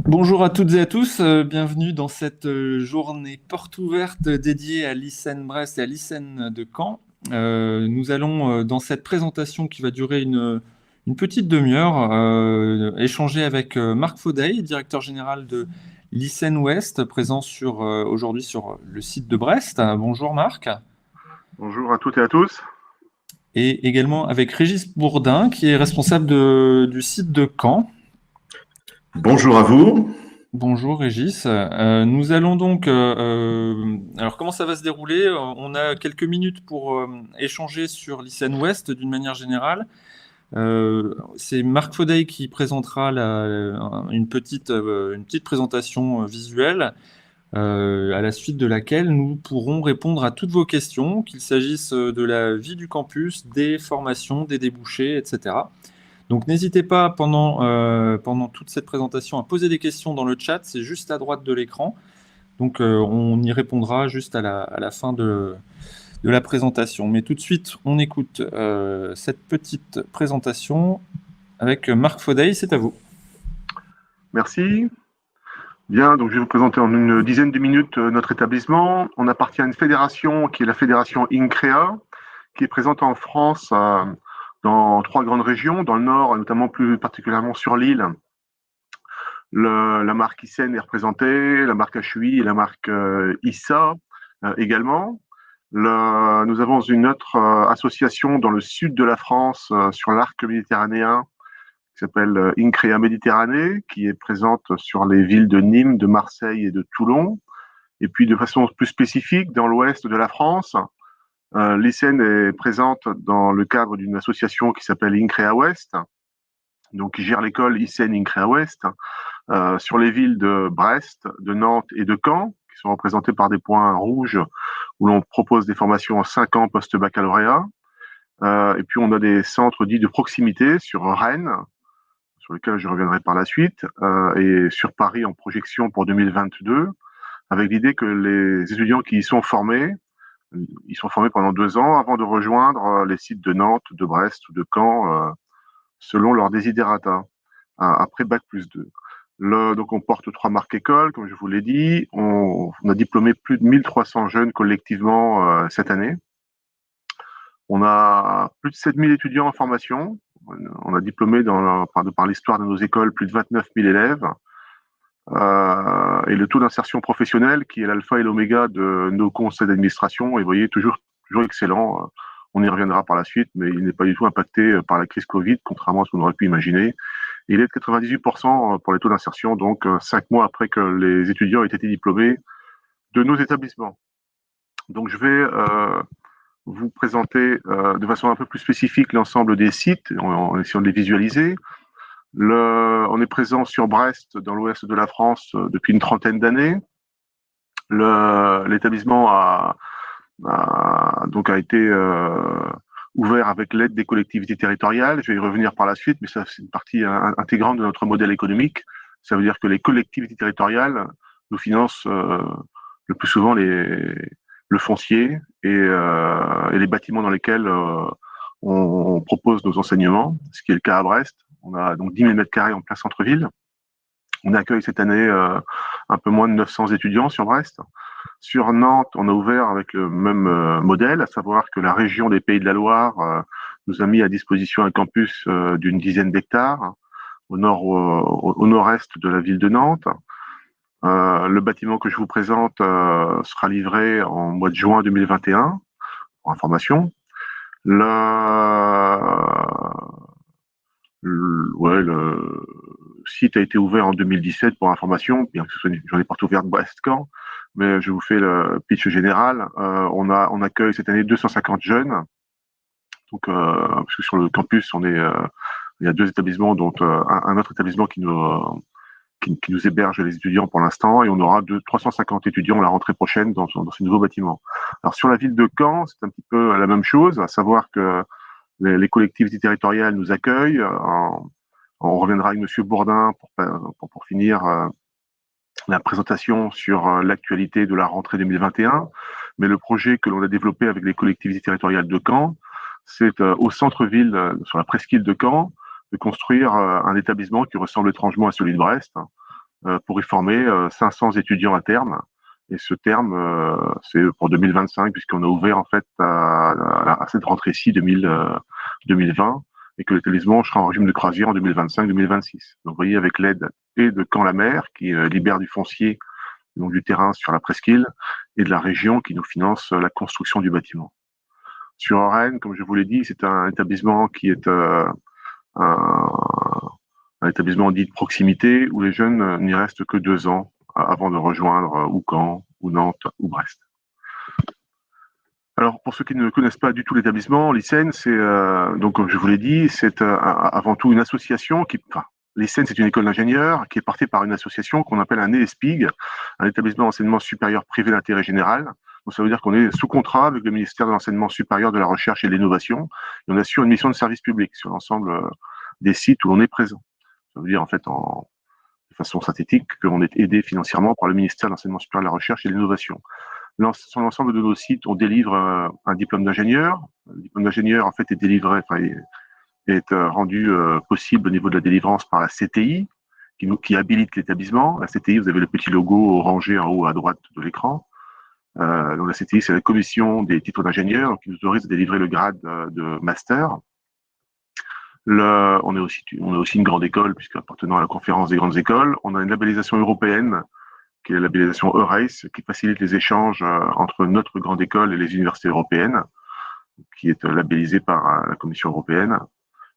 Bonjour à toutes et à tous, bienvenue dans cette journée porte ouverte dédiée à l'ICN Brest et à l'ICN de Caen. Nous allons, dans cette présentation qui va durer une petite demi-heure, échanger avec Marc Faudeil, directeur général de l'ICN Ouest, présent aujourd'hui sur le site de Brest. Bonjour Marc. Bonjour à toutes et à tous. Et également avec Régis Bourdin, qui est responsable du site de Caen. Bonjour à vous. Bonjour Régis. Nous allons donc. Alors, comment ça va se dérouler? On a quelques minutes pour échanger sur l'ICN Ouest d'une manière générale. C'est Marc Faudeil qui présentera une petite présentation visuelle, à la suite de laquelle nous pourrons répondre à toutes vos questions, qu'il s'agisse de la vie du campus, des formations, des débouchés, etc. Donc n'hésitez pas pendant toute cette présentation à poser des questions dans le chat, c'est juste à droite de l'écran. Donc on y répondra juste à la fin de la présentation. Mais tout de suite, on écoute cette petite présentation avec Marc Faudeil, c'est à vous. Merci. Bien, donc je vais vous présenter en une dizaine de minutes notre établissement. On appartient à une fédération qui est la fédération INCREA, qui est présente en France dans 3 grandes régions, dans le nord, notamment plus particulièrement sur l'île. La marque ICN est représentée, la marque HUI et la marque ISA également. Nous avons une autre association dans le sud de la France, sur l'arc méditerranéen, qui s'appelle INCREA Méditerranée, qui est présente sur les villes de Nîmes, de Marseille et de Toulon. Et puis de façon plus spécifique, dans l'ouest de la France, l'ICN est présente dans le cadre d'une association qui s'appelle INCREA Ouest, donc qui gère l'école ICN INCREA Ouest, sur les villes de Brest, de Nantes et de Caen, qui sont représentées par des points rouges où l'on propose des formations en 5 ans post-baccalauréat. Et puis on a des centres dits de proximité sur Rennes, sur lesquels je reviendrai par la suite, et sur Paris en projection pour 2022, avec l'idée que les étudiants qui y sont formés, ils sont formés pendant 2 ans avant de rejoindre les sites de Nantes, de Brest ou de Caen, selon leur desiderata, après Bac+2. Donc on porte 3 marques écoles, comme je vous l'ai dit. On a diplômé plus de 1300 jeunes collectivement cette année. On a plus de 7000 étudiants en formation. On a diplômé par l'histoire de nos écoles plus de 29 000 élèves. Et le taux d'insertion professionnelle, qui est l'alpha et l'oméga de nos conseils d'administration, est, vous voyez, toujours excellent. On y reviendra par la suite, mais il n'est pas du tout impacté par la crise Covid, contrairement à ce qu'on aurait pu imaginer. Il est de 98% pour les taux d'insertion, donc 5 mois après que les étudiants aient été diplômés de nos établissements. Donc je vais vous présenter de façon un peu plus spécifique l'ensemble des sites, en essayant de les visualiser. On est présent sur Brest, dans l'ouest de la France, depuis une trentaine d'années. L'établissement donc a été ouvert avec l'aide des collectivités territoriales. Je vais y revenir par la suite, mais ça, c'est une partie intégrante de notre modèle économique. Ça veut dire que les collectivités territoriales nous financent le plus souvent le foncier et les bâtiments dans lesquels on propose nos enseignements, ce qui est le cas à Brest. On a donc 10 000 m² en plein centre-ville. On accueille cette année un peu moins de 900 étudiants sur Brest. Sur Nantes, on a ouvert avec le même modèle, à savoir que la région des Pays de la Loire nous a mis à disposition un campus d'une dizaine d'hectares au nord-est de la ville de Nantes. Le bâtiment que je vous présente sera livré en mois de juin 2021, pour information. Le site a été ouvert en 2017 pour information, bien que ce soit une journée porte ouverte Brest-Caen, mais je vous fais le pitch général. On accueille cette année 250 jeunes. Donc, parce que sur le campus, il y a 2 établissements, dont un autre établissement qui nous héberge les étudiants pour l'instant, et on aura 350 étudiants la rentrée prochaine dans ce nouveau bâtiment. Alors sur la ville de Caen, c'est un petit peu la même chose, à savoir que les collectivités territoriales nous accueillent. On reviendra avec Monsieur Bourdin pour finir la présentation sur l'actualité de la rentrée 2021. Mais le projet que l'on a développé avec les collectivités territoriales de Caen, c'est au centre-ville, sur la presqu'île de Caen, de construire un établissement qui ressemble étrangement à celui de Brest, pour y former 500 étudiants à terme. Et ce terme, c'est pour 2025, puisqu'on a ouvert en fait à cette rentrée-ci 2020, et que l'établissement sera en régime de croisière en 2025-2026. Donc, vous voyez, avec l'aide et de Caen-la-Mer, qui libère du foncier, donc du terrain sur la presqu'île, et de la région qui nous finance la construction du bâtiment. Sur Orennes, comme je vous l'ai dit, c'est un établissement qui est un, un établissement dit de proximité où les jeunes n'y restent que 2 ans avant de rejoindre ou Caen, ou Nantes, ou Brest. Alors, pour ceux qui ne connaissent pas du tout l'établissement, l'ICEN, c'est, donc, comme je vous l'ai dit, c'est avant tout une association l'ICEN, c'est une école d'ingénieurs qui est portée par une association qu'on appelle un ESPIG, un établissement d'enseignement supérieur privé d'intérêt général. Donc, ça veut dire qu'on est sous contrat avec le ministère de l'Enseignement supérieur, de la Recherche et de l'Innovation, et on assure une mission de service public sur l'ensemble des sites où l'on est présent. Ça veut dire, en fait, de façon synthétique, qu'on est aidé financièrement par le ministère de l'Enseignement supérieur, de la Recherche et de l'Innovation. Sur l'ensemble de nos sites, on délivre un diplôme d'ingénieur. Le diplôme d'ingénieur, en fait, est délivré, est rendu possible au niveau de la délivrance par la CTI, qui habilite l'établissement. La CTI, vous avez le petit logo orangé en haut à droite de l'écran. Donc la CTI, c'est la commission des titres d'ingénieur qui nous autorise à délivrer le grade de master. On est aussi une grande école, puisque appartenant à la conférence des grandes écoles. On a une labellisation européenne, qui est la labellisation EURACE, qui facilite les échanges entre notre grande école et les universités européennes, qui est labellisée par la Commission européenne.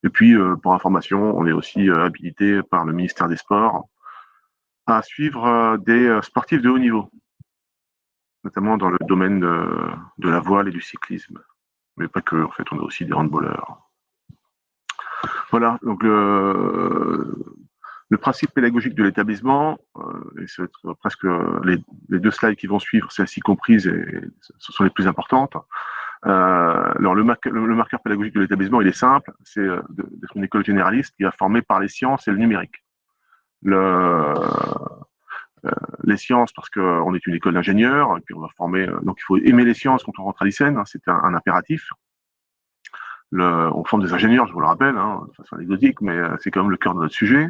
Et puis, pour information, on est aussi habilité par le ministère des Sports à suivre des sportifs de haut niveau, notamment dans le domaine de la voile et du cyclisme. Mais pas que, en fait, on a aussi des handballeurs. Voilà, donc le principe pédagogique de l'établissement, et c'est presque les 2 slides qui vont suivre, celles-ci comprises, et ce sont les plus importantes. Alors le marqueur pédagogique de l'établissement, il est simple, c'est d'être une école généraliste qui va former par les sciences et le numérique. Les sciences, parce qu'on est une école d'ingénieurs, et puis on va former, donc il faut aimer les sciences quand on rentre à l'ICEN, hein, c'est un impératif. On forme des ingénieurs, je vous le rappelle, de façon anecdotique, mais c'est quand même le cœur de notre sujet.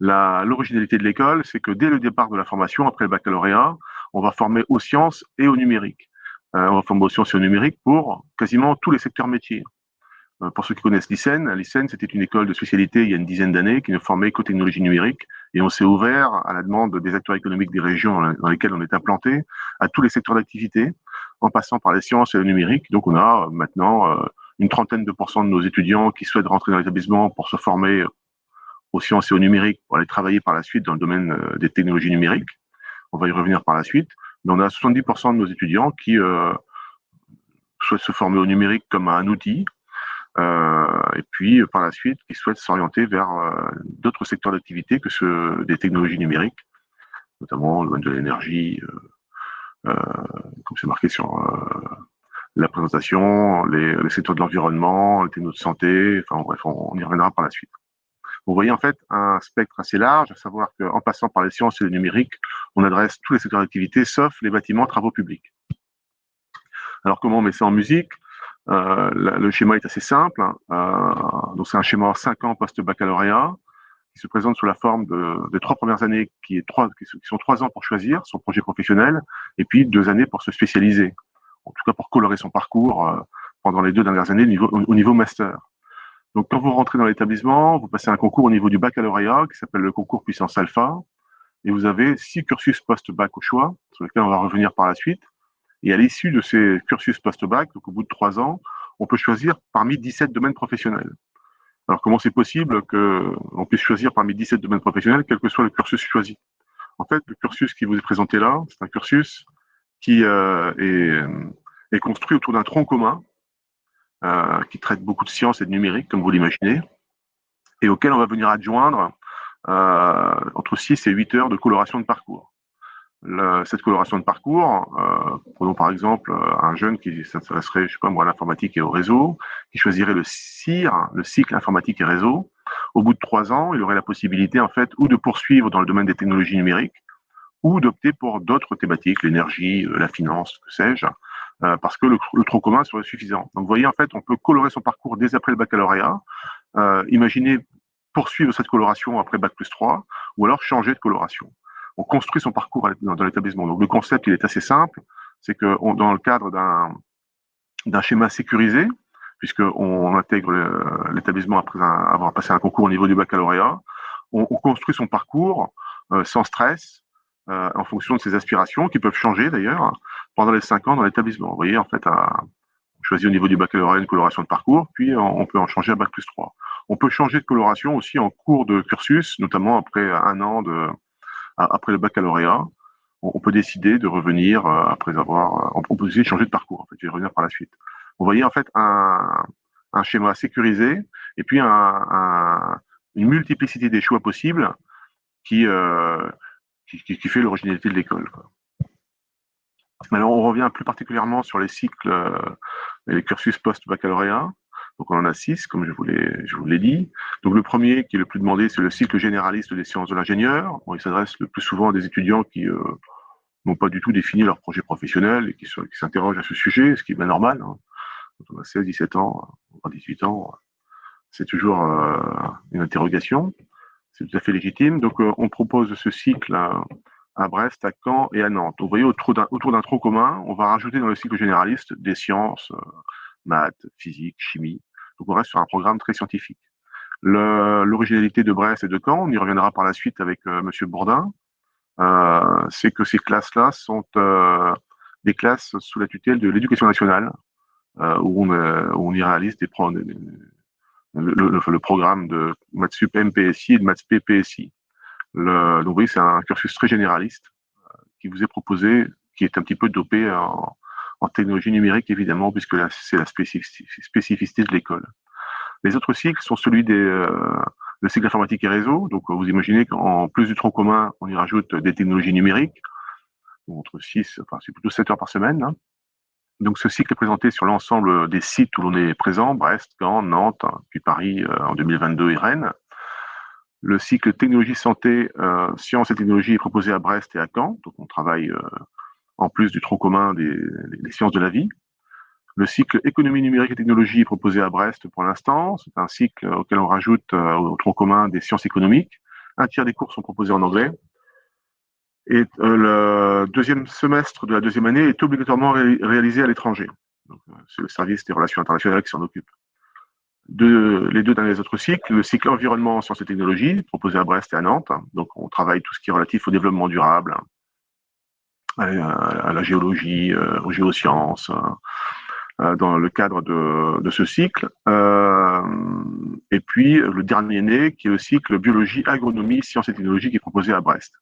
L'originalité de l'école, c'est que dès le départ de la formation, après le baccalauréat, on va former aux sciences et au numérique. On va former aux sciences et au numérique pour quasiment tous les secteurs métiers. Pour ceux qui connaissent l'ICEN, c'était une école de spécialité il y a une dizaine d'années qui ne formait qu'aux technologies numériques, et on s'est ouvert à la demande des acteurs économiques des régions dans lesquelles on est implanté à tous les secteurs d'activité, en passant par les sciences et le numérique. Donc on a maintenant une trentaine de % de nos étudiants qui souhaitent rentrer dans l'établissement pour se former aux sciences et au numérique, pour aller travailler par la suite dans le domaine des technologies numériques. On va y revenir par la suite. Mais on a 70 % de nos étudiants qui souhaitent se former au numérique comme à un outil, et puis par la suite qui souhaitent s'orienter vers d'autres secteurs d'activité que ceux des technologies numériques, notamment le domaine de l'énergie, comme c'est marqué sur la présentation, les secteurs de l'environnement, les technos de santé, enfin bref, on y reviendra par la suite. Vous voyez en fait un spectre assez large, à savoir qu'en passant par les sciences et le numérique, on adresse tous les secteurs d'activité, sauf les bâtiments, travaux publics. Alors comment on met ça en musique? Le schéma est assez simple. Donc c'est un schéma en 5 ans post-baccalauréat qui se présente sous la forme des 3 premières années qui sont 3 ans pour choisir son projet professionnel et puis 2 années pour se spécialiser. En tout cas pour colorer son parcours pendant les 2 dernières années au niveau master. Donc quand vous rentrez dans l'établissement, vous passez un concours au niveau du baccalauréat qui s'appelle le concours Puissance Alpha, et vous avez 6 cursus post-bac au choix, sur lesquels on va revenir par la suite. Et à l'issue de ces cursus post-bac, donc au bout de 3 ans, on peut choisir parmi 17 domaines professionnels. Alors comment c'est possible qu'on puisse choisir parmi 17 domaines professionnels, quel que soit le cursus choisi? En fait, le cursus qui vous est présenté là, c'est un cursus qui est construit autour d'un tronc commun, qui traite beaucoup de sciences et de numérique, comme vous l'imaginez, et auquel on va venir adjoindre entre 6 et 8 heures de coloration de parcours. Cette coloration de parcours, prenons par exemple un jeune qui s'intéresserait, je sais pas moi, à l'informatique et au réseau, qui choisirait le CIR, le cycle informatique et réseau. Au bout de 3 ans, il aurait la possibilité en fait ou de poursuivre dans le domaine des technologies numériques, ou d'opter pour d'autres thématiques, l'énergie, la finance, que sais-je, parce que le tronc commun serait suffisant. Donc vous voyez, en fait, on peut colorer son parcours dès après le baccalauréat, imaginez poursuivre cette coloration après Bac+3, ou alors changer de coloration. on construit son parcours dans l'établissement. Donc le concept, il est assez simple, c'est que dans le cadre d'un schéma sécurisé, puisqu'on intègre l'établissement après avoir passé un concours au niveau du baccalauréat, on construit son parcours sans stress, en fonction de ses aspirations, qui peuvent changer d'ailleurs pendant les 5 ans dans l'établissement. Vous voyez, en fait, on choisit au niveau du baccalauréat une coloration de parcours, puis on peut en changer à Bac+3. On peut changer de coloration aussi en cours de cursus, notamment après un an après le baccalauréat. On peut décider de revenir après avoir. On peut aussi changer de parcours. En fait, je vais revenir par la suite. Vous voyez en fait un schéma sécurisé et puis une multiplicité des choix possibles qui fait l'originalité de l'école. Alors on revient plus particulièrement sur les cycles et les cursus post-baccalauréat. Donc on en a 6, comme je vous l'ai dit. Donc le premier, qui est le plus demandé, c'est le cycle généraliste des sciences de l'ingénieur. Bon, il s'adresse le plus souvent à des étudiants qui n'ont pas du tout défini leur projet professionnel et qui s'interrogent à ce sujet, ce qui est bien normal. Hein. Quand on a 16, 17 ans, 18 ans, c'est toujours une interrogation. C'est tout à fait légitime. Donc on propose ce cycle à Brest, à Caen et à Nantes. Vous voyez, autour d'un tronc commun, on va rajouter dans le cycle généraliste des sciences, maths, physique, chimie. Donc on reste sur un programme très scientifique. L'originalité de Brest et de Caen, on y reviendra par la suite avec Monsieur Bourdin, c'est que ces classes-là sont des classes sous la tutelle de l'Éducation nationale, où on y réalise le programme de Maths Sup MPSI et de Maths P PSI. Donc vous voyez, c'est un cursus très généraliste qui vous est proposé, qui est un petit peu dopé en technologie numérique, évidemment, puisque là, c'est la spécificité de l'école. Les autres cycles sont celui le cycle informatique et réseau. Donc, vous imaginez qu'en plus du tronc commun, on y rajoute des technologies numériques, entre 6, enfin, c'est plutôt 7 heures par semaine. Hein. Donc, ce cycle est présenté sur l'ensemble des sites où l'on est présent, Brest, Caen, Nantes, puis Paris en 2022 et Rennes. Le cycle technologie santé, sciences et technologies est proposé à Brest et à Caen. Donc, on travaille en plus du tronc commun des sciences de la vie. Le cycle économie numérique et technologie est proposé à Brest pour l'instant. C'est un cycle auquel on rajoute au tronc commun des sciences économiques. Un tiers des cours sont proposés en anglais. Et le deuxième semestre de la deuxième année est obligatoirement réalisé à l'étranger. C'est le service des relations internationales qui s'en occupe. Les deux derniers autres cycles, le cycle environnement, sciences et technologies, proposé à Brest et à Nantes. Donc on travaille tout ce qui est relatif au développement durable, à la géologie, aux géosciences, dans le cadre de ce cycle. Et puis le dernier né, qui est le cycle biologie, agronomie, sciences et technologies, qui est proposé à Brest.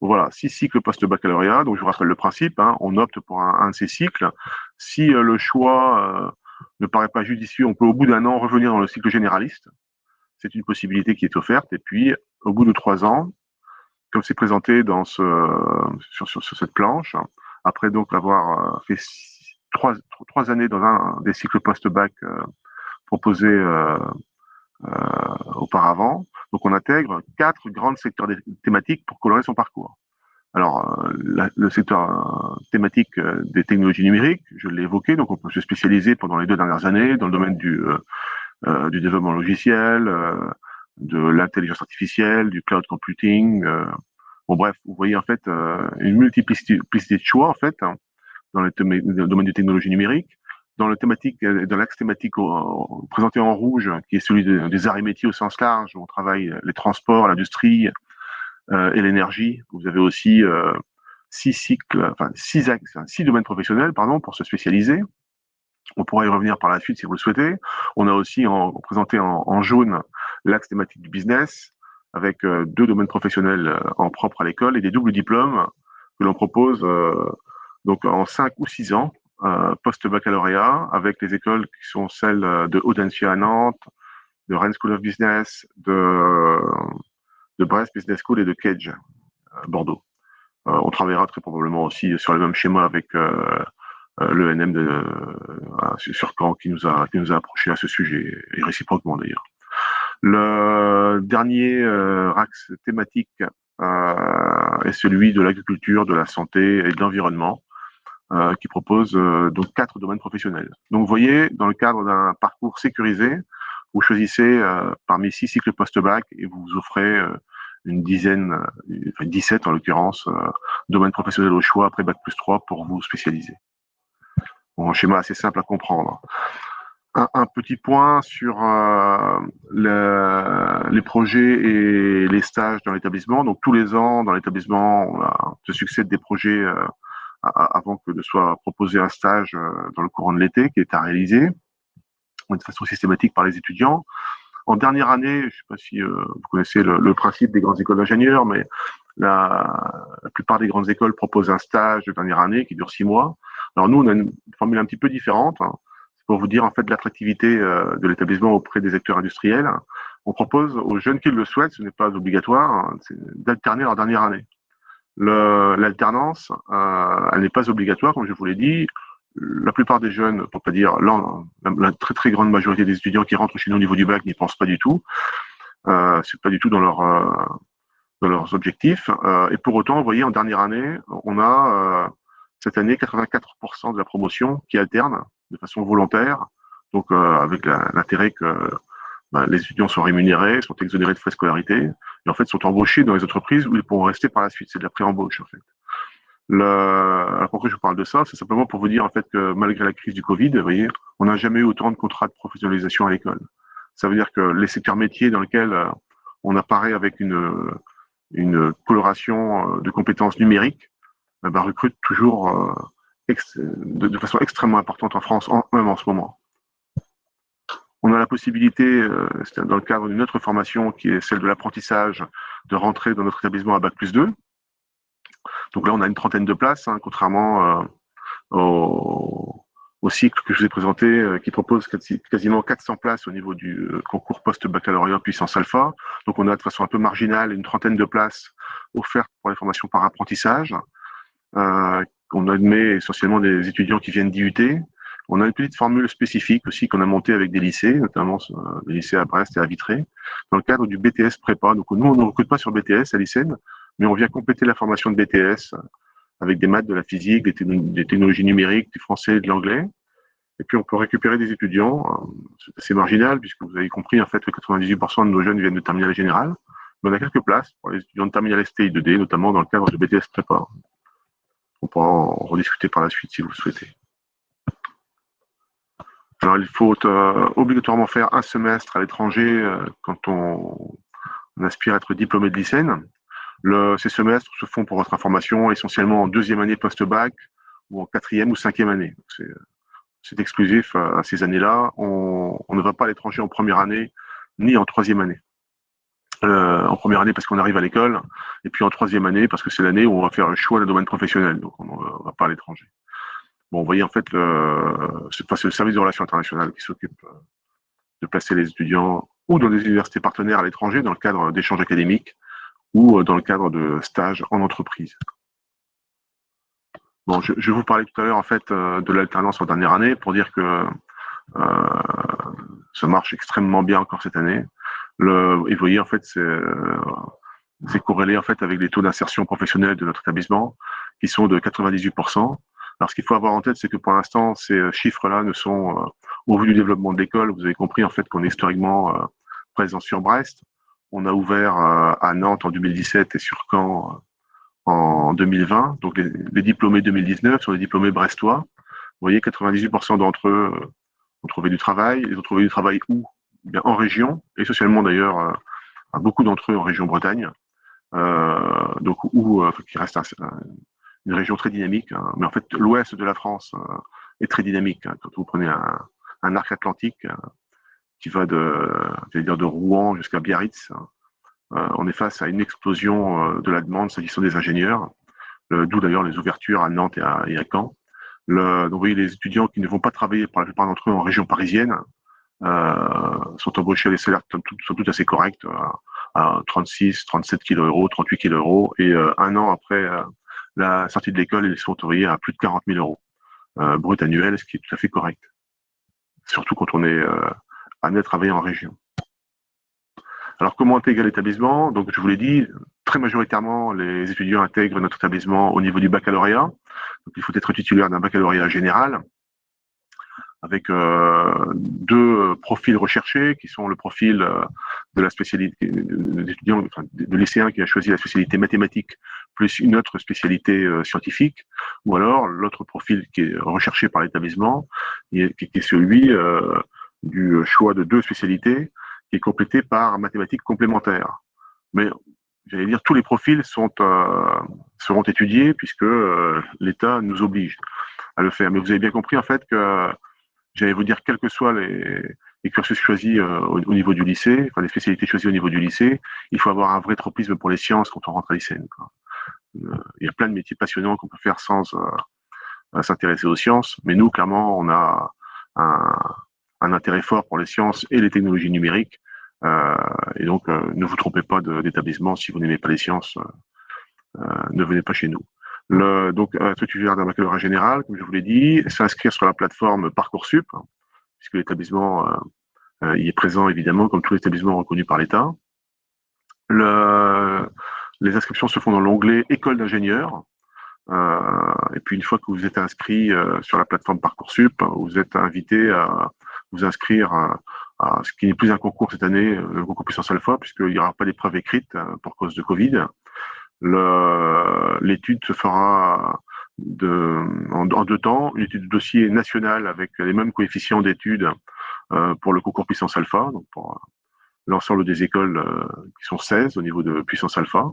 Voilà, 6 cycles post-baccalauréat. Donc je vous rappelle le principe, hein, on opte pour un de ces cycles. Si le choix ne paraît pas judicieux, on peut au bout d'un an revenir dans le cycle généraliste. C'est une possibilité qui est offerte. Et puis au bout de 3 ans, comme c'est présenté sur cette planche, après donc avoir fait 3 années dans un des cycles post-bac proposés auparavant. Donc on intègre 4 grands secteurs thématiques pour colorer son parcours. Alors le secteur thématique des technologies numériques, je l'ai évoqué, donc on peut se spécialiser pendant les 2 dernières années dans le domaine du développement logiciel, de l'intelligence artificielle, du cloud computing. Bon bref, vous voyez en fait une multiplicité de choix en fait hein, dans le domaine des technologies numériques. Dans l'axe thématique présenté en rouge, qui est celui des arts et métiers au sens large, où on travaille les transports, l'industrie et l'énergie. Vous avez aussi 6 domaines professionnels, pour se spécialiser. On pourra y revenir par la suite si vous le souhaitez. On a aussi présenté en jaune l'axe thématique du business, avec 2 domaines professionnels en propre à l'école et des doubles diplômes que l'on propose donc en 5 ou 6 ans post-baccalauréat, avec les écoles qui sont celles de Audencia à Nantes, de Rennes School of Business, de Brest Business School et de Cage à Bordeaux. On travaillera très probablement aussi sur le même schéma avec l'ENM sur Caen qui nous a approché à ce sujet, et réciproquement d'ailleurs. Le dernier axe thématique est celui de l'agriculture, de la santé et de l'environnement, qui propose donc 4 domaines professionnels. Donc vous voyez, dans le cadre d'un parcours sécurisé, vous choisissez parmi 6 cycles post-bac et vous offrez une dizaine, enfin 17 en l'occurrence, domaines professionnels au choix après Bac+3 pour vous spécialiser. Bon, un schéma assez simple à comprendre. Un petit point sur les projets et les stages dans l'établissement. Donc tous les ans, dans l'établissement, on se succède des projets avant que ne soit proposé un stage dans le courant de l'été qui est à réaliser de façon systématique par les étudiants. En dernière année, je ne sais pas si vous connaissez le principe des grandes écoles d'ingénieurs, mais la plupart des grandes écoles proposent un stage de dernière année qui dure 6 mois. Alors nous, on a une formule un petit peu différente. C'est pour vous dire en fait l'attractivité de l'établissement auprès des acteurs industriels. On propose aux jeunes qui le souhaitent, ce n'est pas obligatoire, d'alterner leur dernière année. L'alternance, elle n'est pas obligatoire, comme je vous l'ai dit. La plupart des jeunes, pour pas dire la très très grande majorité des étudiants qui rentrent chez nous au niveau du bac n'y pensent pas du tout. C'est pas du tout dans leurs objectifs. Et pour autant, vous voyez, en dernière année, on a cette année 84% de la promotion qui alterne de façon volontaire, donc avec l'intérêt que les étudiants sont rémunérés, sont exonérés de frais de scolarité, et en fait sont embauchés dans les entreprises où ils pourront rester par la suite. C'est de la pré-embauche en fait. Alors pourquoi je vous parle de ça? C'est simplement pour vous dire en fait que malgré la crise du Covid, vous voyez, on n'a jamais eu autant de contrats de professionnalisation à l'école. Ça veut dire que les secteurs métiers dans lesquels on apparaît avec une coloration de compétences numériques recrutent toujours de façon extrêmement importante en France, même en ce moment. On a la possibilité, dans le cadre d'une autre formation qui est celle de l'apprentissage, de rentrer dans notre établissement à Bac+2. Donc là, on a une trentaine de places, contrairement au cycle que je vous ai présenté, qui propose quasiment 400 places au niveau du concours post-baccalauréat puissance alpha. Donc on a de façon un peu marginale une trentaine de places offertes pour les formations par apprentissage. On admet essentiellement des étudiants qui viennent d'IUT. On a une petite formule spécifique aussi qu'on a montée avec des lycées, notamment des lycées à Brest et à Vitré, dans le cadre du BTS prépa. Donc nous, on ne recrute pas sur BTS à l'ICEN, mais on vient compléter la formation de BTS avec des maths, de la physique, des technologies numériques, du français et de l'anglais. Et puis on peut récupérer des étudiants, c'est assez marginal puisque vous avez compris en fait que 98% de nos jeunes viennent de terminale générale. Mais on a quelques places pour les étudiants de terminale STI 2D, notamment dans le cadre de BTS prépa. On pourra en rediscuter par la suite si vous le souhaitez. Alors il faut obligatoirement faire un semestre à l'étranger quand on aspire à être diplômé de l'ICEN. Ces semestres se font, pour votre information, essentiellement en deuxième année post-bac ou en quatrième ou cinquième année. C'est exclusif à ces années-là. On ne va pas à l'étranger en première année ni en troisième année. En première année parce qu'on arrive à l'école, et puis en troisième année parce que c'est l'année où on va faire le choix d'un domaine professionnel. Donc on ne va pas à l'étranger. Bon, vous voyez, en fait, c'est le service de relations internationales qui s'occupe de placer les étudiants ou dans des universités partenaires à l'étranger dans le cadre d'échanges académiques ou dans le cadre de stages en entreprise. Bon, je vous parlais tout à l'heure en fait de l'alternance en dernière année pour dire que ça marche extrêmement bien encore cette année. Et vous voyez, en fait, c'est corrélé en fait avec les taux d'insertion professionnelle de notre établissement qui sont de 98%. Alors, ce qu'il faut avoir en tête, c'est que pour l'instant, ces chiffres-là ne sont, au vu du développement de l'école, vous avez compris en fait qu'on est historiquement présent sur Brest. On a ouvert à Nantes en 2017 et sur Caen en 2020. Donc, les diplômés 2019 sont des diplômés brestois. Vous voyez, 98% d'entre eux ont trouvé du travail. Ils ont trouvé du travail où? Bien, en région, et socialement d'ailleurs, beaucoup d'entre eux en région Bretagne. Donc, qui reste une région très dynamique, mais en fait l'ouest de la France est très dynamique. Quand vous prenez un arc atlantique qui va de Rouen jusqu'à Biarritz, on est face à une explosion de la demande s'agissant des ingénieurs, d'où d'ailleurs les ouvertures à Nantes et à Caen. Donc vous voyez, les étudiants qui ne vont pas travailler pour la plupart d'entre eux en région parisienne sont embauchés à des salaires sont tout assez corrects, à 36, 37 kg, 38 kg, et un an après la sortie de l'école, ils sont envoyés à plus de 40 000 euros brut annuel, ce qui est tout à fait correct. Surtout quand on est amené à travailler en région. Alors, comment intégrer l'établissement? Donc, je vous l'ai dit, très majoritairement, les étudiants intègrent notre établissement au niveau du baccalauréat. Donc, il faut être titulaire d'un baccalauréat général. avec deux profils recherchés, qui sont le profil de la spécialité d'étudiant, enfin, de lycéen qui a choisi la spécialité mathématique, plus une autre spécialité scientifique, ou alors l'autre profil qui est recherché par l'établissement, qui est celui du choix de deux spécialités, qui est complété par mathématiques complémentaires. Mais j'allais dire, tous les profils seront étudiés puisque l'État nous oblige à le faire. Mais vous avez bien compris en fait que j'allais vous dire, quels que soient les cursus choisis au niveau du lycée, enfin les spécialités choisies au niveau du lycée, il faut avoir un vrai tropisme pour les sciences quand on rentre à lycée. Il y a plein de métiers passionnants qu'on peut faire sans s'intéresser aux sciences, mais nous, clairement, on a un intérêt fort pour les sciences et les technologies numériques. Et donc, ne vous trompez pas d'établissement. Si vous n'aimez pas les sciences, ne venez pas chez nous. Donc, un titulaire d'un baccalauréat général, comme je vous l'ai dit, s'inscrire sur la plateforme Parcoursup, puisque l'établissement y est présent, évidemment, comme tous les établissements reconnus par l'État. Les inscriptions se font dans l'onglet École d'ingénieur. Et puis, une fois que vous êtes inscrit sur la plateforme Parcoursup, vous êtes invité à vous inscrire à ce qui n'est plus un concours cette année, le concours puissance alpha, puisqu'il n'y aura pas d'épreuve écrite pour cause de Covid. L'étude se fera en deux temps, une étude de dossier nationale avec les mêmes coefficients d'études pour le concours puissance alpha, donc pour l'ensemble des écoles qui sont 16 au niveau de puissance alpha.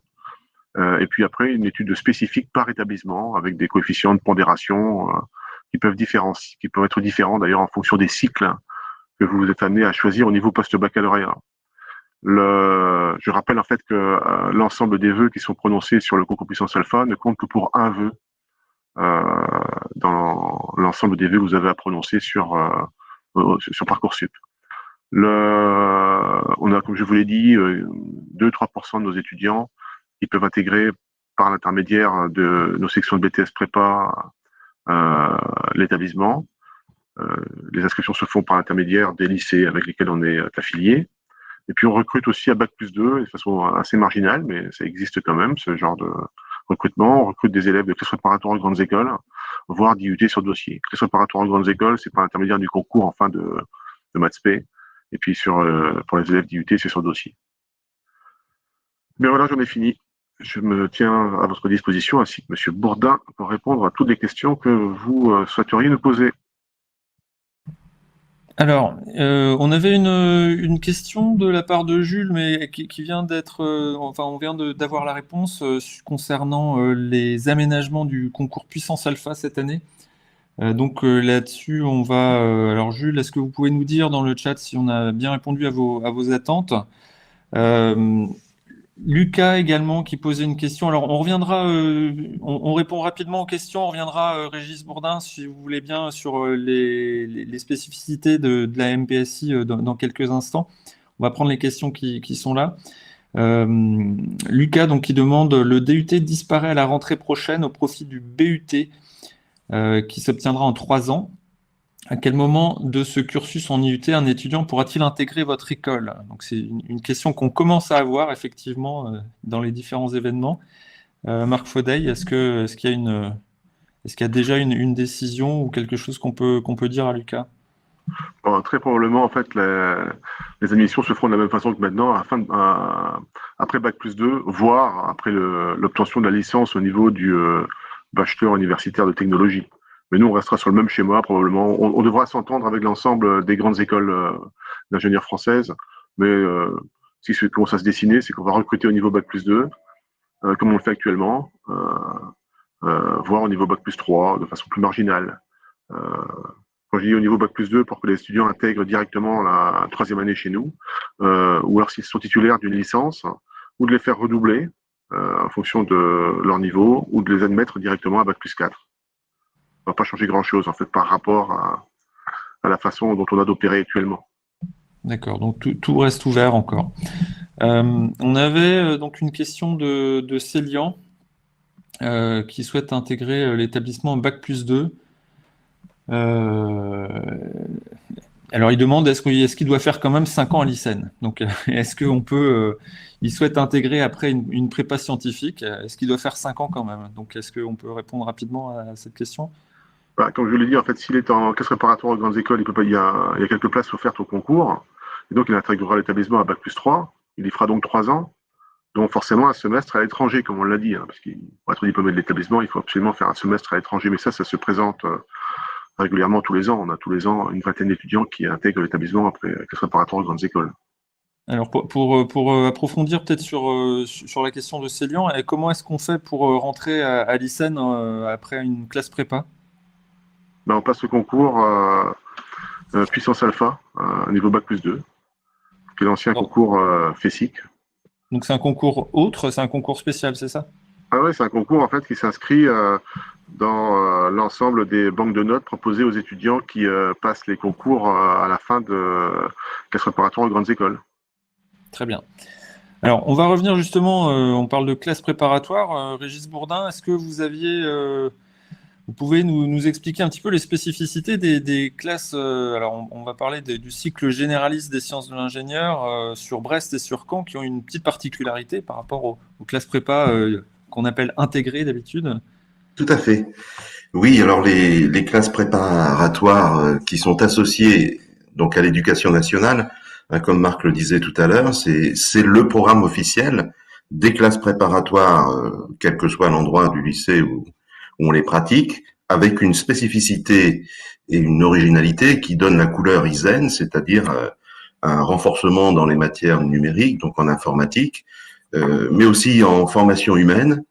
Et puis après, une étude spécifique par établissement avec des coefficients de pondération qui peuvent être différents d'ailleurs en fonction des cycles que vous êtes amené à choisir au niveau post-baccalauréat. Je rappelle en fait que l'ensemble des vœux qui sont prononcés sur le concours puissance alpha ne compte que pour un vœu dans l'ensemble des vœux que vous avez à prononcer sur Parcoursup. On a, comme je vous l'ai dit, 2-3% de nos étudiants qui peuvent intégrer par l'intermédiaire de nos sections de BTS prépa l'établissement. Les inscriptions se font par l'intermédiaire des lycées avec lesquels on est affilié. Et puis on recrute aussi à Bac+2 de façon assez marginale, mais ça existe quand même, ce genre de recrutement. On recrute des élèves de classe préparatoire aux grandes écoles, voire d'IUT sur dossier. Classe préparatoire aux grandes écoles, c'est par l'intermédiaire du concours en fin de maths spé. Et puis pour les élèves d'IUT, c'est sur dossier. Mais voilà, j'en ai fini. Je me tiens à votre disposition, ainsi que M. Bourdin, pour répondre à toutes les questions que vous souhaiteriez nous poser. Alors, on avait une question de la part de Jules, mais qui vient d'être, enfin, on vient d'avoir la réponse concernant les aménagements du concours Puissance Alpha cette année. Donc là-dessus, on va. Alors Jules, est-ce que vous pouvez nous dire dans le chat si on a bien répondu à vos attentes? Lucas également qui posait une question. Alors on reviendra, on répond rapidement aux questions. On reviendra, Régis Bourdin, si vous voulez bien, sur les spécificités de la MPSI dans quelques instants. On va prendre les questions qui sont là. Lucas donc qui demande: le DUT disparaît à la rentrée prochaine au profit du BUT qui s'obtiendra en 3 ans. À quel moment de ce cursus en IUT un étudiant pourra-t-il intégrer votre école? Donc c'est une question qu'on commence à avoir effectivement dans les différents événements. Marc Faudeil, est-ce qu'il y a déjà une décision ou quelque chose qu'on peut dire à Lucas? Très probablement, en fait, les admissions se feront de la même façon que maintenant, après Bac+2, voire après l'obtention de la licence au niveau du bachelor universitaire de technologie. Mais nous, on restera sur le même schéma, probablement. On devra s'entendre avec l'ensemble des grandes écoles d'ingénieurs françaises. Mais si ce qui commence à se dessiner, c'est qu'on va recruter au niveau Bac+2, comme on le fait actuellement, voire au niveau Bac+3, de façon plus marginale. Quand je dis au niveau Bac+2, pour que les étudiants intègrent directement la 3e année chez nous, ou alors s'ils sont titulaires d'une licence, ou de les faire redoubler en fonction de leur niveau, ou de les admettre directement à Bac+4. Ça ne va pas changer grand-chose en fait par rapport à la façon dont on a d'opérer actuellement. D'accord, donc tout reste ouvert encore. On avait donc une question de Célian qui souhaite intégrer l'établissement Bac+2. Alors il demande est-ce qu'il doit faire quand même 5 ans à l'ICEN? Donc est-ce qu'on peut il souhaite intégrer après une prépa scientifique, est-ce qu'il doit faire 5 ans quand même? Donc est-ce qu'on peut répondre rapidement à cette question? Bah, comme je l'ai dit, en fait, s'il est en classe préparatoire aux grandes écoles, il y a quelques places offertes au concours. Et donc, il intégrera l'établissement à Bac+3. Il y fera donc 3 ans. Donc, forcément, un semestre à l'étranger, comme on l'a dit, hein, parce qu'il pour être diplômé de l'établissement, il faut absolument faire un semestre à l'étranger. Mais ça se présente régulièrement tous les ans. On a tous les ans une vingtaine d'étudiants qui intègrent l'établissement après classe préparatoire aux grandes écoles. Alors pour approfondir peut-être sur la question de Célian, et comment est-ce qu'on fait pour rentrer à l'ICEN après une classe prépa? Ben, on passe le concours puissance alpha, niveau Bac+2, qui est l'ancien Alors, concours FESIC. donc c'est un concours autre, c'est un concours spécial, c'est ça? Ah ouais, c'est un concours en fait qui s'inscrit dans l'ensemble des banques de notes proposées aux étudiants qui passent les concours à la fin de classe préparatoire aux grandes écoles. Très bien. Alors, on va revenir justement, on parle de classe préparatoire. Régis Bourdin, est-ce que vous pouvez nous expliquer un petit peu les spécificités des classes alors, on va parler du cycle généraliste des sciences de l'ingénieur sur Brest et sur Caen, qui ont une petite particularité par rapport aux classes prépa qu'on appelle intégrées d'habitude. Tout à fait. Oui, alors les classes préparatoires qui sont associées donc à l'éducation nationale, hein, comme Marc le disait tout à l'heure, c'est le programme officiel des classes préparatoires, quel que soit l'endroit du lycée où on les pratique, avec une spécificité et une originalité qui donne la couleur ISEN, c'est-à-dire un renforcement dans les matières numériques, donc en informatique, mais aussi en formation humaine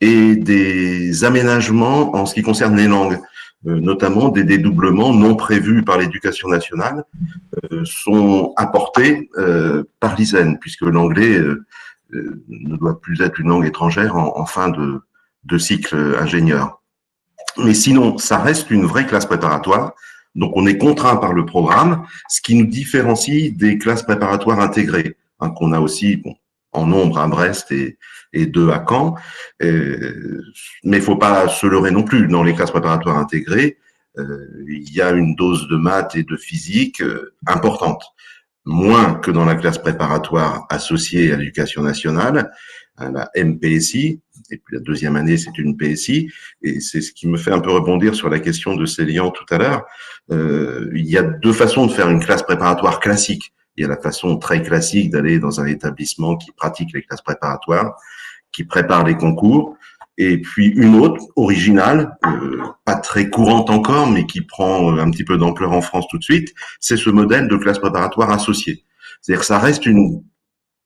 et des aménagements en ce qui concerne les langues, notamment des dédoublements non prévus par l'éducation nationale sont apportés par l'ISEN, puisque l'anglais ne doit plus être une langue étrangère en fin de cycle ingénieur. Mais sinon, ça reste une vraie classe préparatoire. Donc, on est contraint par le programme, ce qui nous différencie des classes préparatoires intégrées, hein, qu'on a aussi en nombre à Brest et deux à Caen. Mais il ne faut pas se leurrer non plus. Dans les classes préparatoires intégrées, il y a une dose de maths et de physique importante, moins que dans la classe préparatoire associée à l'éducation nationale, hein, la MPSI, et puis la deuxième année, c'est une PSI, et c'est ce qui me fait un peu rebondir sur la question de Célian tout à l'heure. Il y a deux façons de faire une classe préparatoire classique. Il y a la façon très classique d'aller dans un établissement qui pratique les classes préparatoires, qui prépare les concours, et puis une autre, originale, pas très courante encore, mais qui prend un petit peu d'ampleur en France tout de suite, c'est ce modèle de classe préparatoire associée. C'est-à-dire que ça reste une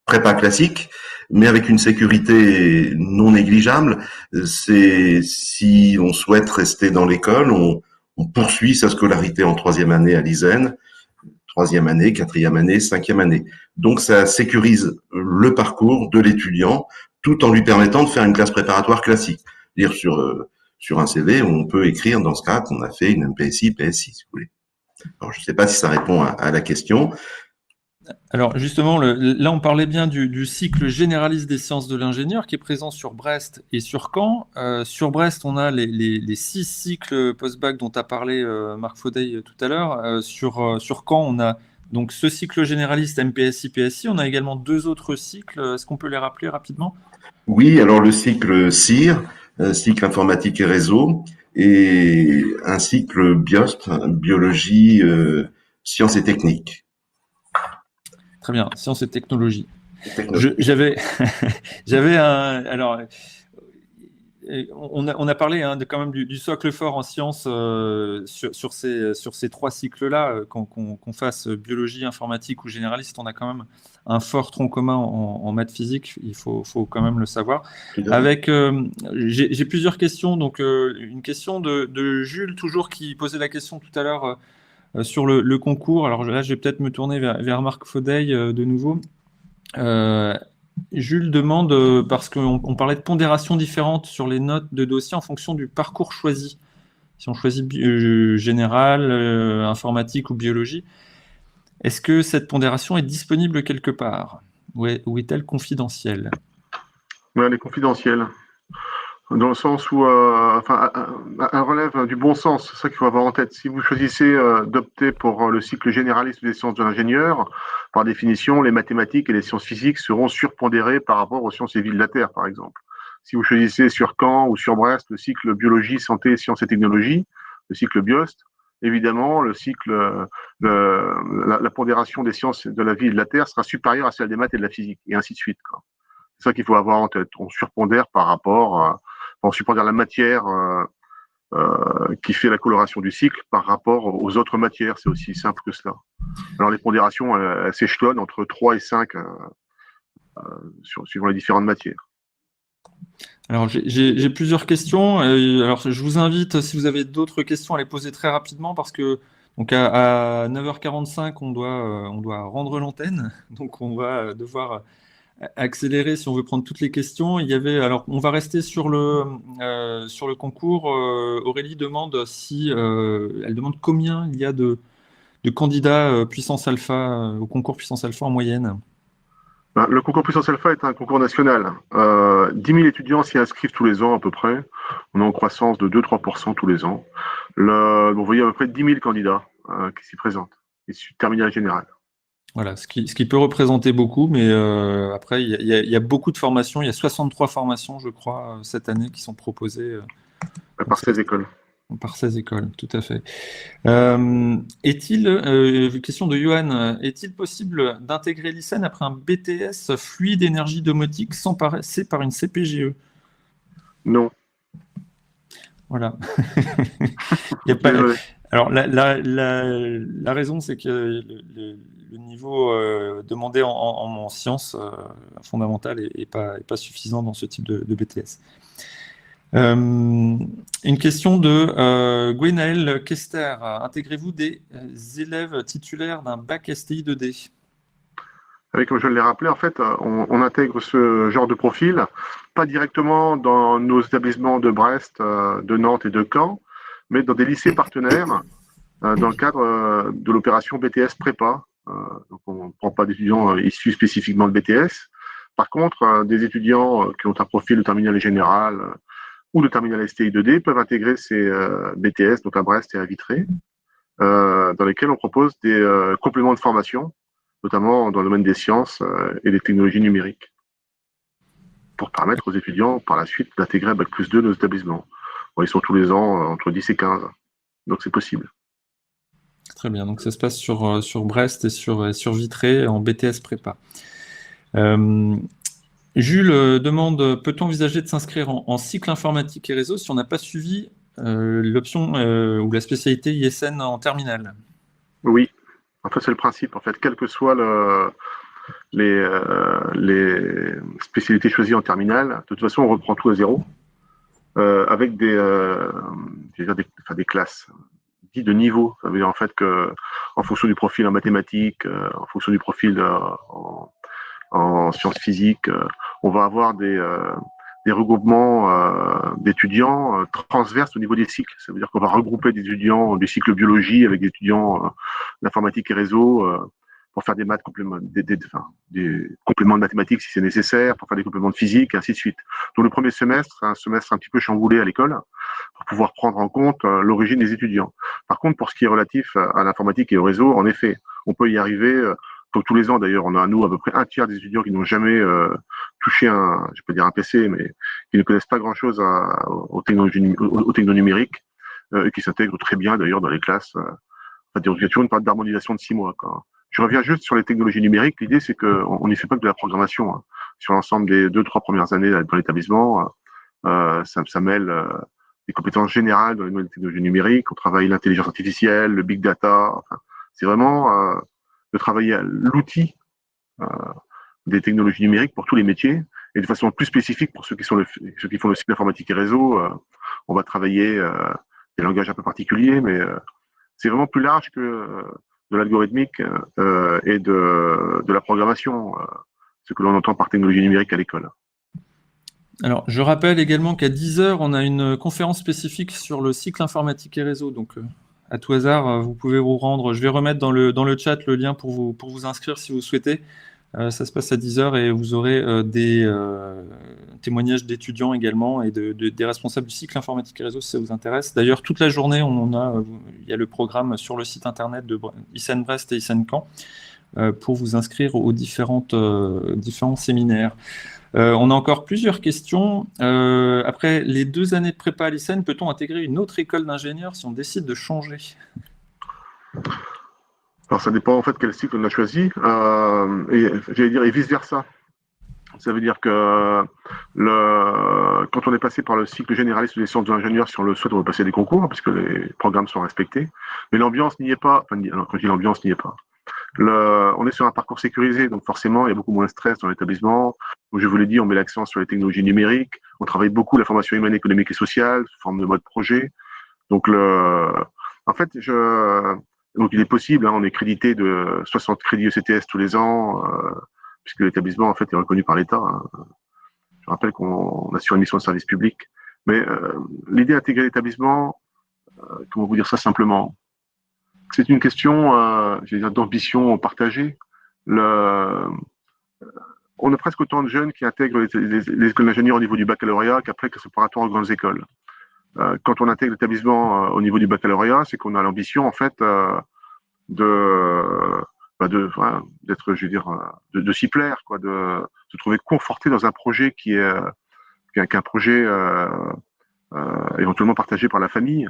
prépa classique, mais avec une sécurité non négligeable. C'est si on souhaite rester dans l'école, on poursuit sa scolarité en troisième année à l'ISEN, troisième année, quatrième année, cinquième année. Donc ça sécurise le parcours de l'étudiant tout en lui permettant de faire une classe préparatoire classique. Dire sur un CV, on peut écrire dans ce cas qu'on a fait une MPSI, PSI, si vous voulez. Alors, je ne sais pas si ça répond à la question. Alors justement, là on parlait bien du cycle généraliste des sciences de l'ingénieur qui est présent sur Brest et sur Caen. Sur Brest, on a les 6 cycles post-bac dont a parlé Marc Faudeil tout à l'heure. Sur Caen, on a donc ce cycle généraliste MPSI, PSI. On a également 2 autres cycles. Est-ce qu'on peut les rappeler rapidement? Oui, alors le cycle CIR, cycle informatique et réseau, et un cycle BIOST, biologie, sciences et techniques. Très bien, sciences et technologies. Technologie. J'avais j'avais un alors on a parlé hein, quand même du socle fort en sciences sur ces 3 cycles-là. Qu'on fasse biologie, informatique ou généraliste, on a quand même un fort tronc commun en maths physique. Il faut quand même le savoir. Avec, j'ai plusieurs questions. Donc, une question de Jules, toujours, qui posait la question tout à l'heure sur le concours. Alors là, je vais peut-être me tourner vers Marc Faudeil de nouveau. Jules demande, parce qu'on parlait de pondération différente sur les notes de dossier en fonction du parcours choisi. Si on choisit général, informatique ou biologie, est-ce que cette pondération est disponible quelque part ou est-elle confidentielle? Ouais, elle est confidentielle, dans le sens où elle relève du bon sens. C'est ça qu'il faut avoir en tête. Si vous choisissez d'opter pour le cycle généraliste des sciences de l'ingénieur, par définition, les mathématiques et les sciences physiques seront surpondérées par rapport aux sciences et vies de la Terre, par exemple. Si vous choisissez sur Caen ou sur Brest le cycle biologie, santé, sciences et technologies, le cycle BIOST, évidemment, le cycle, la pondération des sciences de la vie et de la Terre sera supérieure à celle des maths et de la physique, et ainsi de suite, quoi. C'est ça qu'il faut avoir en tête. On surpondère par rapport, on surpondère la matière qui fait la coloration du cycle par rapport aux autres matières. C'est aussi simple que cela. Alors les pondérations, elles s'échelonnent entre 3 et 5 suivant les différentes matières. Alors, j'ai plusieurs questions. Alors, je vous invite, si vous avez d'autres questions, à les poser très rapidement parce que donc à 9h45, on doit rendre l'antenne. Donc, on va devoir accélérer si on veut prendre toutes les questions. Alors, on va rester sur le concours. Aurélie demande elle demande combien il y a de candidats puissance alpha au concours puissance alpha en moyenne. Le concours Puissance Alpha est un concours national. 10 000 étudiants s'y inscrivent tous les ans à peu près. On est en croissance de 2-3% tous les ans. Vous voyez à peu près 10 000 candidats qui s'y présentent, issus de terminale générale. Voilà, ce qui peut représenter beaucoup, mais après, il y a beaucoup de formations. Il y a 63 formations, je crois, cette année qui sont proposées. Par 16 écoles. Par 16 écoles, tout à fait. Question de Johan, est-il possible d'intégrer l'ICEN après un BTS fluide énergie domotique sans passer par une CPGE? Non. Voilà. Il y a pas... Alors, la raison, c'est que le niveau demandé en sciences fondamentales n'est pas suffisant dans ce type de BTS. Une question de Gwenaël Kester. Intégrez-vous des élèves titulaires d'un bac STI 2D? Comme je l'ai rappelé, en fait, on intègre ce genre de profil, pas directement dans nos établissements de Brest, de Nantes et de Caen, mais dans des lycées partenaires, dans le cadre de l'opération BTS Prépa. Donc on ne prend pas d'étudiants issus spécifiquement de BTS. Par contre, des étudiants qui ont un profil de terminale générale ou de terminale STI 2D peuvent intégrer ces BTS, donc à Brest et à Vitré, dans lesquels on propose des compléments de formation, notamment dans le domaine des sciences et des technologies numériques, pour permettre aux étudiants par la suite d'intégrer Bac+2 nos établissements. Bon, ils sont tous les ans entre 10 et 15, donc c'est possible. Très bien, donc ça se passe sur Brest et sur Vitré en BTS Prépa. Jules demande, peut-on envisager de s'inscrire en cycle informatique et réseau si on n'a pas suivi l'option ou la spécialité ISN en terminale? Oui, en fait c'est le principe, en fait, quelles que soient les spécialités choisies en terminale, de toute façon on reprend tout à zéro, avec des classes dites de niveau. Ça veut dire en fait que en fonction du profil en mathématiques, en fonction du profil en sciences physiques, on va avoir des regroupements d'étudiants transverses au niveau des cycles. Ça veut dire qu'on va regrouper des étudiants du cycle biologie avec des étudiants d'informatique et réseau pour faire des maths compléments, des compléments de mathématiques si c'est nécessaire, pour faire des compléments de physique, et ainsi de suite. Donc le premier semestre, c'est un semestre un petit peu chamboulé à l'école pour pouvoir prendre en compte l'origine des étudiants. Par contre, pour ce qui est relatif à l'informatique et au réseau, en effet, on peut y arriver comme tous les ans d'ailleurs. On a, nous, à peu près un tiers des étudiants qui n'ont jamais touché je peux dire un PC, mais qui ne connaissent pas grand-chose aux technos numériques et qui s'intègrent très bien d'ailleurs dans les classes. Il y a toujours une part d'harmonisation de 6 mois. Quoi. Je reviens juste sur les technologies numériques. L'idée, c'est qu'on n'y fait pas que de la programmation. Hein. Sur l'ensemble des 2-3 premières années dans l'établissement, ça mêle des compétences générales dans les nouvelles technologies numériques. On travaille l'intelligence artificielle, le big data. Enfin, c'est vraiment de travailler l'outil des technologies numériques pour tous les métiers et de façon plus spécifique pour ceux qui font le cycle informatique et réseau. On va travailler des langages un peu particuliers, mais c'est vraiment plus large que de l'algorithmique et de la programmation, ce que l'on entend par technologie numérique à l'école. Alors, je rappelle également qu'à 10h, on a une conférence spécifique sur le cycle informatique et réseau. Donc, à tout hasard, vous pouvez vous rendre. Je vais remettre dans le chat le lien pour vous inscrire si vous souhaitez. Ça se passe à 10h et vous aurez des témoignages d'étudiants également et des responsables du cycle informatique et réseau si ça vous intéresse. D'ailleurs, toute la journée, il y a le programme sur le site internet de ICEN Brest et ICEN Caen pour vous inscrire aux différents séminaires. On a encore plusieurs questions. Après les 2 années de prépa à l'ICEN, peut-on intégrer une autre école d'ingénieur si on décide de changer? Alors, ça dépend en fait quel cycle on a choisi, et j'allais dire et vice versa. Ça veut dire que quand on est passé par le cycle généraliste des sciences de l'ingénieur, si on le souhaite, on va passer des concours, parce que les programmes sont respectés. Mais l'ambiance n'y est pas. Enfin, quand je dis l'ambiance n'y est pas. On est sur un parcours sécurisé, donc forcément, il y a beaucoup moins de stress dans l'établissement. Comme je vous l'ai dit, on met l'accent sur les technologies numériques. On travaille beaucoup la formation humaine, économique et sociale, sous forme de mode projet. Donc, en fait, donc il est possible, on est crédité de 60 crédits ECTS tous les ans, puisque l'établissement en fait est reconnu par l'État. Je rappelle qu'on assure une mission de service public. Mais l'idée d'intégrer l'établissement, comment vous dire ça simplement, c'est une question, d'ambition partagée. On a presque autant de jeunes qui intègrent les écoles d'ingénieurs au niveau du baccalauréat qu'après que préparatoire aux grandes écoles. Quand on intègre l'établissement au niveau du baccalauréat, c'est qu'on a l'ambition en fait d'être, je veux dire, de s'y plaire, quoi, de se trouver conforté dans un projet qui est qu'un projet éventuellement partagé par la famille.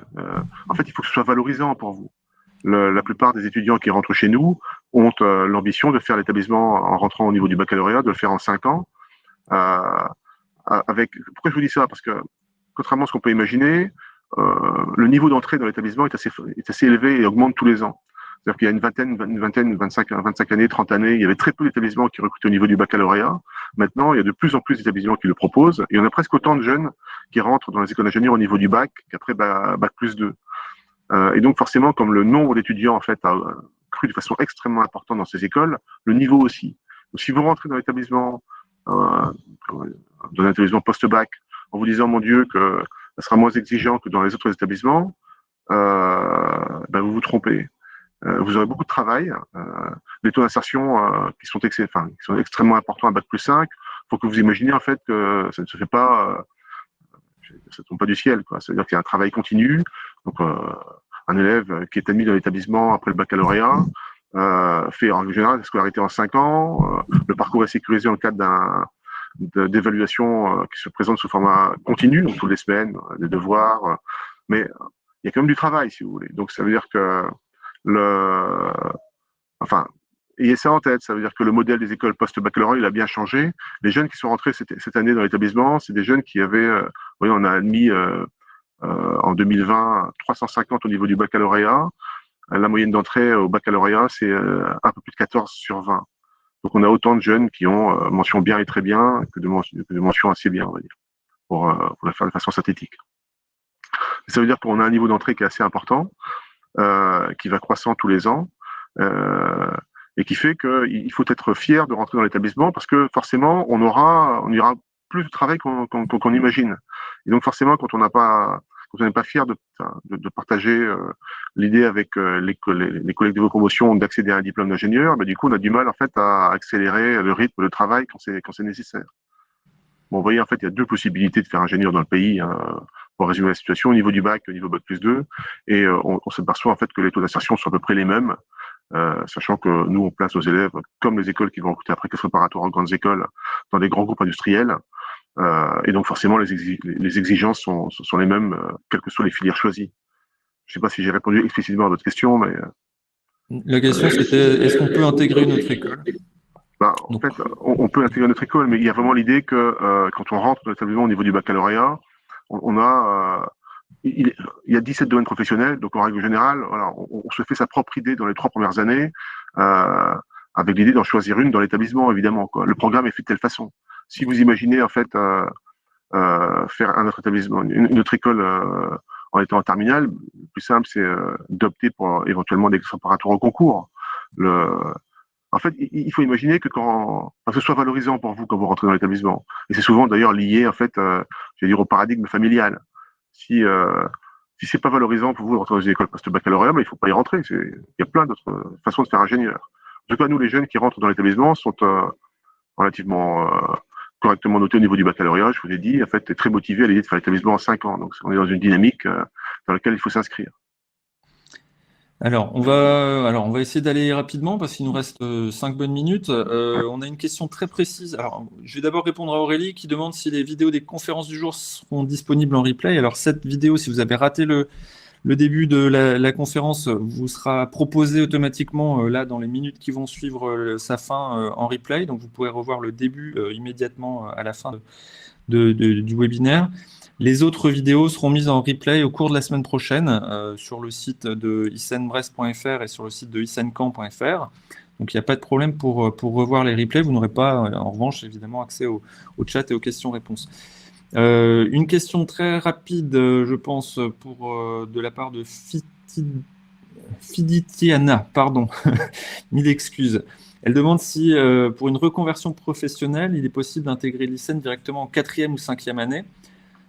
En fait, il faut que ce soit valorisant pour vous. La plupart des étudiants qui rentrent chez nous ont l'ambition de faire l'établissement en rentrant au niveau du baccalauréat, de le faire en 5 ans. Pourquoi je vous dis ça? Parce que, contrairement à ce qu'on peut imaginer, le niveau d'entrée dans l'établissement est assez élevé et augmente tous les ans. C'est-à-dire qu'il y a une vingtaine, 25 années, 30 années, il y avait très peu d'établissements qui recrutaient au niveau du baccalauréat. Maintenant, il y a de plus en plus d'établissements qui le proposent. Et on a presque autant de jeunes qui rentrent dans les écoles d'ingénieurs au niveau du bac qu'après bac plus 2. Et donc, forcément, comme le nombre d'étudiants, en fait, a cru de façon extrêmement importante dans ces écoles, le niveau aussi. Donc, si vous rentrez dans l'établissement, dans un établissement post-bac, en vous disant, mon Dieu, que ça sera moins exigeant que dans les autres établissements, vous vous trompez. Vous aurez beaucoup de travail. Les taux d'insertion qui sont extrêmement importants à bac plus 5, il faut que vous imaginez en fait que ça ne se fait pas, ça tombe pas du ciel, quoi. C'est-à-dire qu'il y a un travail continu. Donc, un élève qui est admis dans l'établissement après le baccalauréat fait en général la scolarité en 5 ans. Le parcours est sécurisé en cadre d'évaluation qui se présente sous format continu, donc toutes les semaines, des devoirs. Mais il y a quand même du travail, si vous voulez. Donc, ça veut dire que ayez ça en tête, ça veut dire que le modèle des écoles post-baccalauréat, il a bien changé. Les jeunes qui sont rentrés cette année dans l'établissement, c'est des jeunes qui avaient, on a admis en 2020 350 au niveau du baccalauréat. La moyenne d'entrée au baccalauréat, c'est un peu plus de 14 sur 20. Donc on a autant de jeunes qui ont mention bien et très bien que de mention assez bien, on va dire, pour la faire de façon synthétique. Et ça veut dire qu'on a un niveau d'entrée qui est assez important, qui va croissant tous les ans, et qui fait qu'il faut être fier de rentrer dans l'établissement parce que forcément on y aura plus de travail qu'on imagine. Et donc forcément quand on n'est pas fier de partager l'idée avec les collègues de vos promotions d'accéder à un diplôme d'ingénieur, du coup on a du mal en fait à accélérer le rythme de travail quand c'est nécessaire. Bon, vous voyez, en fait, il y a 2 possibilités de faire ingénieur dans le pays, pour résumer la situation, au niveau du bac, au niveau bac plus 2, et on s'aperçoit en fait que les taux d'insertion sont à peu près les mêmes, sachant que nous, on place nos élèves, comme les écoles qui vont recruter après classe préparatoire en grandes écoles, dans des grands groupes industriels, et donc forcément, les exigences sont les mêmes, quelles que soient les filières choisies. Je ne sais pas si j'ai répondu explicitement à votre question, mais... La question, c'était, est-ce qu'on peut intégrer une autre école? En fait, on peut intégrer notre école, mais il y a vraiment l'idée que quand on rentre dans l'établissement au niveau du baccalauréat, il y a 17 domaines professionnels, donc en règle générale, voilà, on se fait sa propre idée dans les 3 premières années, avec l'idée d'en choisir une dans l'établissement, évidemment, quoi. Le programme est fait de telle façon. Si vous imaginez en fait faire un autre établissement, une autre école en étant en terminale, le plus simple c'est d'opter pour éventuellement des préparatoires au concours. En fait, il faut imaginer que ce soit valorisant pour vous quand vous rentrez dans l'établissement. Et c'est souvent d'ailleurs lié, en fait, au paradigme familial. Si c'est pas valorisant pour vous de rentrer dans une école post-baccalauréat, il faut pas y rentrer. Il y a plein d'autres façons de faire ingénieur. En tout cas, nous, les jeunes qui rentrent dans l'établissement sont relativement correctement notés au niveau du baccalauréat. Je vous l'ai dit, en fait, très motivés à l'idée de faire l'établissement en 5 ans. Donc, on est dans une dynamique dans laquelle il faut s'inscrire. Alors, on va essayer d'aller rapidement parce qu'il nous reste 5 bonnes minutes. On a une question très précise. Alors, je vais d'abord répondre à Aurélie qui demande si les vidéos des conférences du jour seront disponibles en replay. Alors, cette vidéo, si vous avez raté le début de la conférence, vous sera proposé automatiquement là dans les minutes qui vont suivre sa fin en replay. Donc, vous pourrez revoir le début immédiatement à la fin du webinaire. Les autres vidéos seront mises en replay au cours de la semaine prochaine sur le site de icenbrest.fr et sur le site de icencan.fr. Donc il n'y a pas de problème pour revoir les replays. Vous n'aurez pas, en revanche, évidemment, accès au chat et aux questions-réponses. Une question très rapide, je pense, de la part de Fiditiana, pardon, mille excuses. Elle demande si, pour une reconversion professionnelle, il est possible d'intégrer l'ICEN directement en 4e ou 5e année,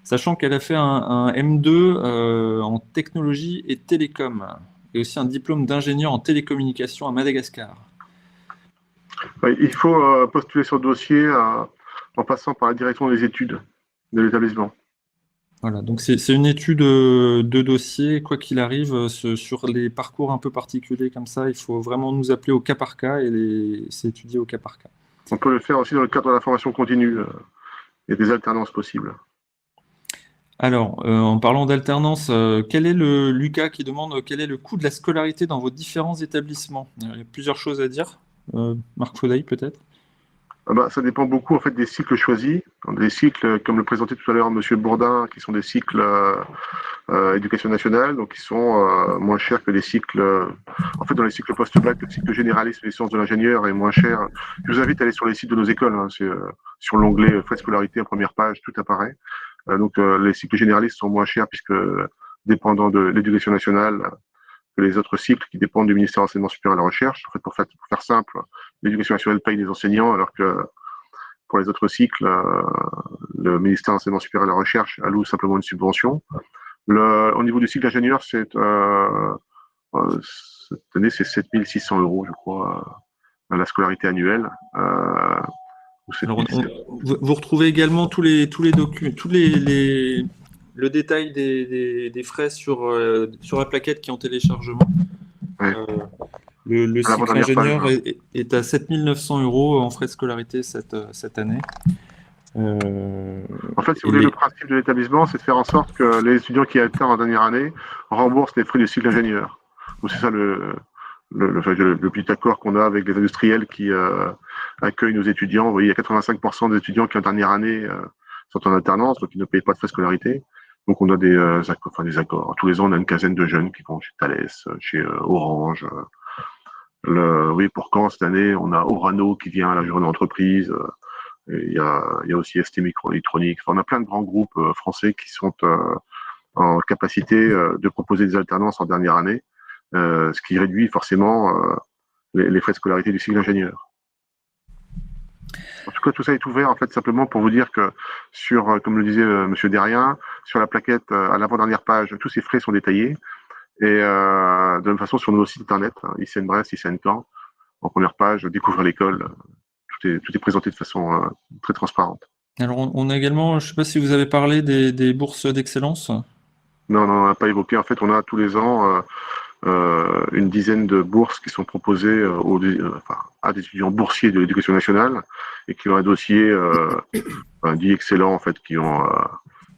sachant qu'elle a fait un M2 en technologie et télécom, et aussi un diplôme d'ingénieur en télécommunication à Madagascar. Ouais, il faut postuler sur le dossier en passant par la direction des études de l'établissement. Voilà, donc c'est une étude de dossier, quoi qu'il arrive, sur les parcours un peu particuliers comme ça, il faut vraiment nous appeler au cas par cas et c'est étudié au cas par cas. On peut le faire aussi dans le cadre de la formation continue. Il y a des alternances possibles. Alors, en parlant d'alternance, quel est Lucas qui demande quel est le coût de la scolarité dans vos différents établissements? Il y a plusieurs choses à dire. Marc Faudaille, peut-être? Ça dépend beaucoup en fait des cycles choisis. Des cycles, comme le présentait tout à l'heure M. Bourdin, qui sont des cycles éducation nationale, donc qui sont moins chers que les cycles. En fait, dans les cycles post-bac, le cycle généraliste des sciences de l'ingénieur est moins cher. Je vous invite à aller sur les sites de nos écoles. Hein, c'est sur l'onglet frais de scolarité en première page, tout apparaît. Donc les cycles généralistes sont moins chers puisque dépendant de l'éducation nationale que les autres cycles qui dépendent du ministère de l'Enseignement supérieur et de la Recherche. En fait, pour faire simple, l'éducation nationale paye les enseignants alors que pour les autres cycles, le ministère de l'Enseignement supérieur et de la Recherche alloue simplement une subvention. Au niveau du cycle d'ingénieur, cette année, c'est 7 600 € je crois, la scolarité annuelle. Alors, vous retrouvez également tous les documents, le détail des frais sur la plaquette qui est en téléchargement. Ouais. Le cycle ingénieur est à 7 900 € en frais de scolarité cette année. En fait, si vous voulez, le principe de l'établissement, c'est de faire en sorte que les étudiants qui alternent en dernière année remboursent les frais du cycle ingénieur. Donc c'est ça le petit accord qu'on a avec les industriels qui accueillent nos étudiants. Vous voyez, il y a 85% des étudiants qui en dernière année sont en alternance, donc ils ne payent pas de frais de scolarité. Donc on a des accords. Tous les ans, on a une quinzaine de jeunes qui vont chez Thales, chez Orange. Oui, pour Caen, cette année, on a Orano qui vient à la journée d'entreprise. Il y a aussi ST Microélectronique. Enfin, on a plein de grands groupes français qui sont en capacité de proposer des alternances en dernière année, ce qui réduit forcément les frais de scolarité du cycle ingénieur. En tout cas, tout ça est ouvert en fait simplement pour vous dire que sur, comme le disait Monsieur Derrien, sur la plaquette à l'avant-dernière page, tous ces frais sont détaillés. Et de la même façon sur nos sites internet, ICN Brest, ICN Caen, en première page, découvrir l'école, tout est présenté de façon très transparente. Alors, on a également, je ne sais pas si vous avez parlé des bourses d'excellence. Non, on n'a pas évoqué. En fait, on a tous les ans une dizaine de bourses qui sont proposées à des étudiants boursiers de l'éducation nationale et qui ont un dossier dit excellent, en fait, qui ont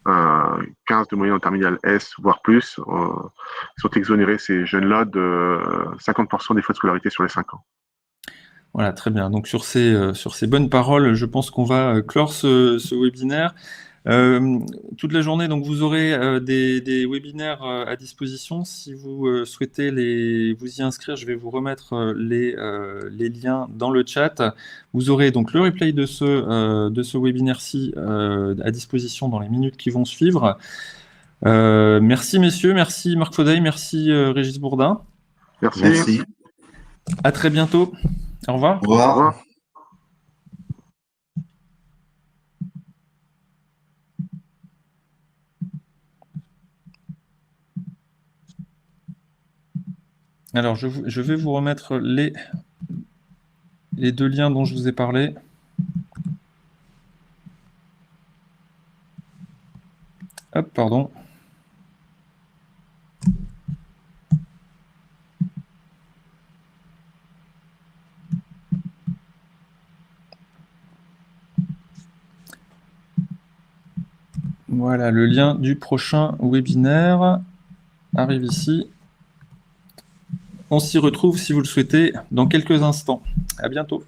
15 de moyenne en terminale S, voire plus. Sont exonérés, ces jeunes-là, de 50% des frais de scolarité sur les 5 ans. Voilà, très bien. Donc sur ces bonnes paroles, je pense qu'on va clore ce webinaire. Toute la journée, donc vous aurez des webinaires à disposition. Si vous souhaitez vous y inscrire, je vais vous remettre les liens dans le chat. Vous aurez donc le replay de ce webinaire-ci à disposition dans les minutes qui vont suivre. Merci messieurs, merci Marc Faudaille, merci Régis Bourdin. Merci. À très bientôt. Au revoir. Au revoir. Au revoir. Alors, je vais vous remettre les deux liens dont je vous ai parlé. Hop, pardon. Voilà, le lien du prochain webinaire arrive ici. On s'y retrouve, si vous le souhaitez, dans quelques instants. À bientôt.